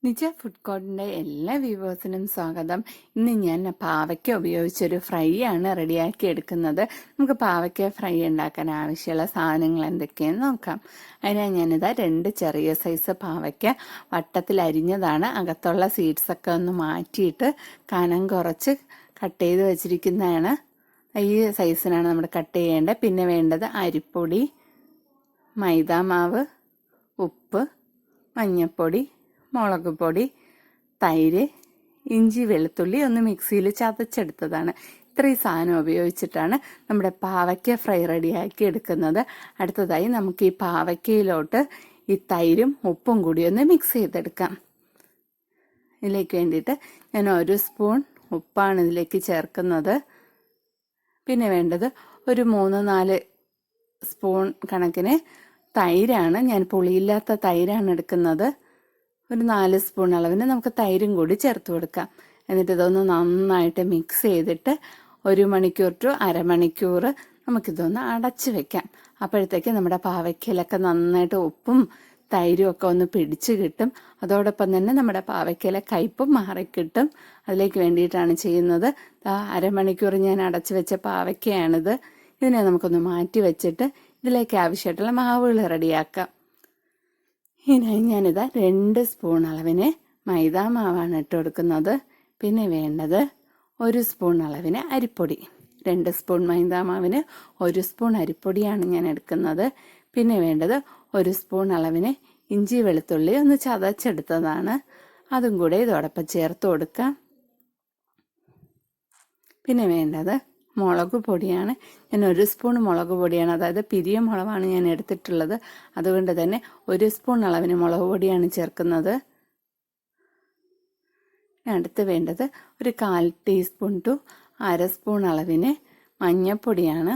നിജ food കോർട്ടിൻ്റെ എല്ലാ വ്യൂവേഴ്സിനും സ്വാഗതം. ഇന്ന് ഞാൻ പാവയ്ക്ക ഉപയോഗിച്ചൊരു ഫ്രൈ ആണ് റെഡിയാക്കി എടുക്കുന്നത്. നമുക്ക് പാവയ്ക്ക ഫ്രൈ ഉണ്ടാക്കാൻ ആവശ്യമുള്ള സാധനങ്ങൾ എന്തൊക്കെയെന്ന് നോക്കാം. അതിനായി ഞാനിതാ 2 ചെറിയ സൈസ് പാവയ്ക്ക വട്ടത്തിൽ അരിഞ്ഞതാണ്. അകത്തുള്ള സീഡ്സൊക്കെ ഒന്ന് മാറ്റിയിട്ട് കനം കുറച്ച് കട്ട് ചെയ്ത് വെച്ചിരിക്കുന്നതാണ്. ഈ സൈസിനാണ് നമ്മൾ കട്ട് ചെയ്യേണ്ടത്. പിന്നെ വേണ്ടത് അരിപ്പൊടി, മൈദാമാവ്, ഉപ്പ്, മഞ്ഞൾപ്പൊടി, മുളക് പൊടി, തൈര്, ഇഞ്ചി, വെളുത്തുള്ളി ഒന്ന് മിക്സിയിൽ ചതച്ചെടുത്തതാണ്. ഇത്രയും സാധനം ഉപയോഗിച്ചിട്ടാണ് നമ്മുടെ പാവയ്ക്ക ഫ്രൈ റെഡിയാക്കി എടുക്കുന്നത്. അടുത്തതായി നമുക്ക് ഈ പാവയ്ക്കയിലോട്ട് ഈ തൈരും ഉപ്പും കൂടി ഒന്ന് മിക്സ് ചെയ്തെടുക്കാം. ഇതിലേക്ക് വേണ്ടിയിട്ട് ഞാൻ 1 സ്പൂൺ ഉപ്പാണ് ഇതിലേക്ക് ചേർക്കുന്നത്. പിന്നെ വേണ്ടത് ഒരു 3-4 സ്പൂൺ കണക്കിന് തൈരാണ്. ഞാൻ പുളിയില്ലാത്ത തൈരാണ് എടുക്കുന്നത്. ഒരു 4 സ്പൂൺ അളവിന് നമുക്ക് തൈരും കൂടി ചേർത്ത് കൊടുക്കാം. എന്നിട്ട് ഇതൊന്ന് നന്നായിട്ട് മിക്സ് ചെയ്തിട്ട് 1 മണിക്കൂർ ടു അരമണിക്കൂർ നമുക്കിതൊന്ന് അടച്ച് വെക്കാം. അപ്പോഴത്തേക്ക് നമ്മുടെ പാവയ്ക്കയിലൊക്കെ നന്നായിട്ട് ഉപ്പും തൈരും ഒക്കെ ഒന്ന് പിടിച്ച് കിട്ടും. അതോടൊപ്പം തന്നെ നമ്മുടെ പാവയ്ക്കയില കയ്പും മാറിക്കിട്ടും. അതിലേക്ക് വേണ്ടിയിട്ടാണ് ചെയ്യുന്നത്. അരമണിക്കൂർ ഞാൻ അടച്ച് വെച്ച പാവയ്ക്കയാണിത്. ഇതിനെ നമുക്കൊന്ന് മാറ്റി വെച്ചിട്ട് ഇതിലേക്ക് ആവശ്യമായിട്ടുള്ള മാവുകൾ റെഡിയാക്കാം. ഇതിനായി ഞാനിതാ 2 സ്പൂൺ അളവിന് മൈദാ മാവാണ് ഇട്ട് കൊടുക്കുന്നത്. പിന്നെ വേണ്ടത് 1 സ്പൂൺ അളവിന് അരിപ്പൊടി. 2 സ്പൂൺ മൈദാ മാവിന് 1 സ്പൂൺ അരിപ്പൊടിയാണ് ഞാൻ എടുക്കുന്നത്. പിന്നെ വേണ്ടത് 1 സ്പൂൺ അളവിന് ഇഞ്ചി വെളുത്തുള്ളി ഒന്ന് ചതച്ചെടുത്തതാണ്. അതും കൂടെ ഇതോടൊപ്പം ചേർത്ത് കൊടുക്കാം. പിന്നെ വേണ്ടത് മുളക് പൊടിയാണ്. ഞാൻ 1 സ്പൂൺ മുളക് പൊടിയാണ്, അതായത് പിരിയ മുളകാണ് ഞാൻ എടുത്തിട്ടുള്ളത്. അതുകൊണ്ട് തന്നെ 1 സ്പൂൺ അളവിന് മുളക് പൊടിയാണ് ചേർക്കുന്നത്. അടുത്ത് വേണ്ടത് ഒരു 1/4 ടീസ്പൂൺ ടു 1/2 സ്പൂൺ അളവിന് മഞ്ഞൾപ്പൊടിയാണ്.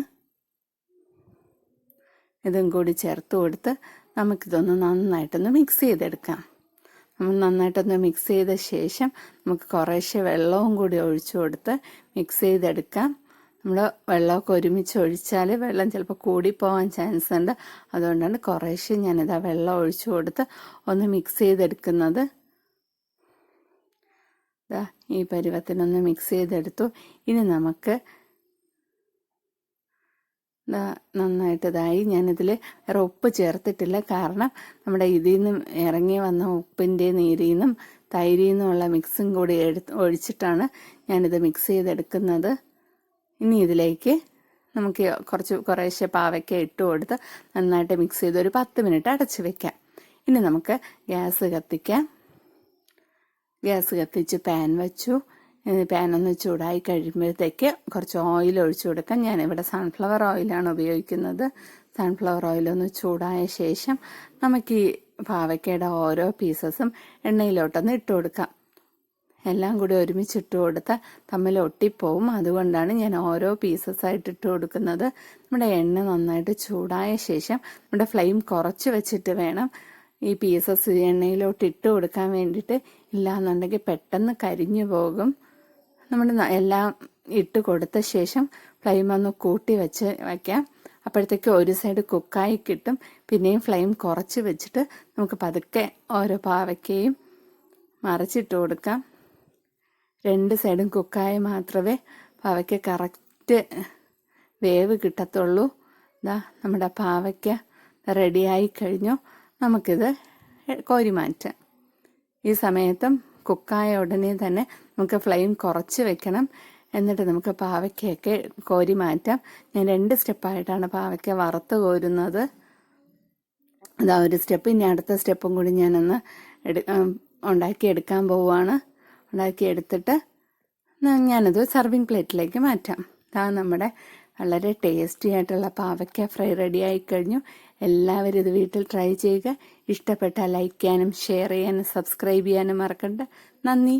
ഇതും കൂടി ചേർത്ത് കൊടുത്ത് നമുക്കിതൊന്ന് നന്നായിട്ടൊന്ന് മിക്സ് ചെയ്തെടുക്കാം. നമ്മൾ നന്നായിട്ടൊന്ന് മിക്സ് ചെയ്ത ശേഷം നമുക്ക് കുറേശ്ശെ വെള്ളവും കൂടി ഒഴിച്ചു കൊടുത്ത് മിക്സ് ചെയ്തെടുക്കാം. നമ്മൾ വെള്ളമൊക്കെ ഒരുമിച്ച് ഒഴിച്ചാൽ വെള്ളം ചിലപ്പോൾ കൂടിപ്പോവാൻ ചാൻസ് ഉണ്ട്. അതുകൊണ്ടാണ് കുറേശ്ശെ ഞാനിതാ വെള്ളം ഒഴിച്ചു കൊടുത്ത് ഒന്ന് മിക്സ് ചെയ്തെടുക്കുന്നത്. ഈ പരുവത്തിനൊന്ന് മിക്സ് ചെയ്തെടുത്തു. ഇനി നമുക്ക് നന്നായിട്ടതായി. ഞാനിതിൽ വേറെ ഉപ്പ് ചേർത്തിട്ടില്ല, കാരണം നമ്മുടെ ഇതിൽ നിന്ന് ഇറങ്ങി വന്ന ഉപ്പിൻ്റെ നീരിൽ നിന്നും തൈരിൽ നിന്നുമുള്ള മിക്സും കൂടി ഒഴിച്ചിട്ടാണ് ഞാനിത് മിക്സ് ചെയ്തെടുക്കുന്നത്. ഇനി ഇതിലേക്ക് നമുക്ക് കുറേശ്ശെ പാവയ്ക്ക ഇട്ട് കൊടുത്ത് നന്നായിട്ട് മിക്സ് ചെയ്ത് ഒരു 10 മിനിറ്റ് അടച്ച് വെക്കാം. ഇനി നമുക്ക് ഗ്യാസ് കത്തിക്കാം. ഗ്യാസ് കത്തിച്ച് പാൻ വെച്ചു. പാൻ ഒന്ന് ചൂടായി കഴിയുമ്പോഴത്തേക്ക് കുറച്ച് ഓയിൽ ഒഴിച്ചു കൊടുക്കാം. ഞാനിവിടെ സൺഫ്ലവർ ഓയിലാണ് ഉപയോഗിക്കുന്നത്. സൺഫ്ലവർ ഓയിലൊന്ന് ചൂടായ ശേഷം നമുക്ക് ഈ പാവയ്ക്കയുടെ ഓരോ പീസസും എണ്ണയിലോട്ടൊന്ന് ഇട്ട് കൊടുക്കാം. എല്ലാം കൂടി ഒരുമിച്ചിട്ട് കൊടുത്താൽ തമ്മിൽ ഒട്ടിപ്പോവും. അതുകൊണ്ടാണ് ഞാൻ ഓരോ പീസസായിട്ട് ഇട്ട് കൊടുക്കുന്നത്. നമ്മുടെ എണ്ണ നന്നായിട്ട് ചൂടായ ശേഷം നമ്മുടെ ഫ്ലെയിം കുറച്ച് വെച്ചിട്ട് വേണം ഈ പീസസ് എണ്ണയിലോട്ട് ഇട്ട് കൊടുക്കാൻ വേണ്ടിയിട്ട്. ഇല്ലാന്നുണ്ടെങ്കിൽ പെട്ടെന്ന് കരിഞ്ഞു പോകും. നമ്മൾ എല്ലാം ഇട്ട് കൊടുത്ത ശേഷം ഫ്ലെയിം ഒന്ന് കൂട്ടി വയ്ക്കാം. അപ്പോഴത്തേക്ക് ഒരു സൈഡ് കുക്കായി കിട്ടും. പിന്നെയും ഫ്ലെയിം കുറച്ച് വെച്ചിട്ട് നമുക്ക് പതുക്കെ ഓരോ പാവയ്ക്കയും മറിച്ചിട്ട് കൊടുക്കാം. 2 സൈഡും കുക്കായ മാത്രമേ പാവയ്ക്ക കറക്റ്റ് വേവ് കിട്ടത്തുള്ളൂ. നമ്മുടെ പാവയ്ക്ക റെഡിയായി കഴിഞ്ഞു. നമുക്കിത് കോരി മാറ്റാം. ഈ സമയത്തും കുക്കായ ഉടനെ തന്നെ നമുക്ക് ഫ്ലെയിം കുറച്ച് വെക്കണം. എന്നിട്ട് നമുക്ക് പാവയ്ക്കയൊക്കെ കോരി മാറ്റാം. ഞാൻ 2 സ്റ്റെപ്പായിട്ടാണ് പാവയ്ക്ക വറുത്ത് കോരുന്നത്. ഒരു സ്റ്റെപ്പ്. ഇനി അടുത്ത സ്റ്റെപ്പും കൂടി ഞാനൊന്ന് ഉണ്ടാക്കിയെടുക്കാൻ പോവുകയാണ്. ഉണ്ടാക്കിയെടുത്തിട്ട് ഞാനത് സർവിങ് പ്ലേറ്റിലേക്ക് മാറ്റാം. നമ്മുടെ വളരെ ടേസ്റ്റി ആയിട്ടുള്ള പാവയ്ക്ക ഫ്രൈ റെഡി ആയിക്കഴിഞ്ഞു. എല്ലാവരും ഇത് വീട്ടിൽ ട്രൈ ചെയ്യുക. ഇഷ്ടപ്പെട്ടാൽ ലൈക്ക് ചെയ്യാനും ഷെയർ ചെയ്യാനും സബ്സ്ക്രൈബ് ചെയ്യാനും മറക്കണ്ട. നന്ദി.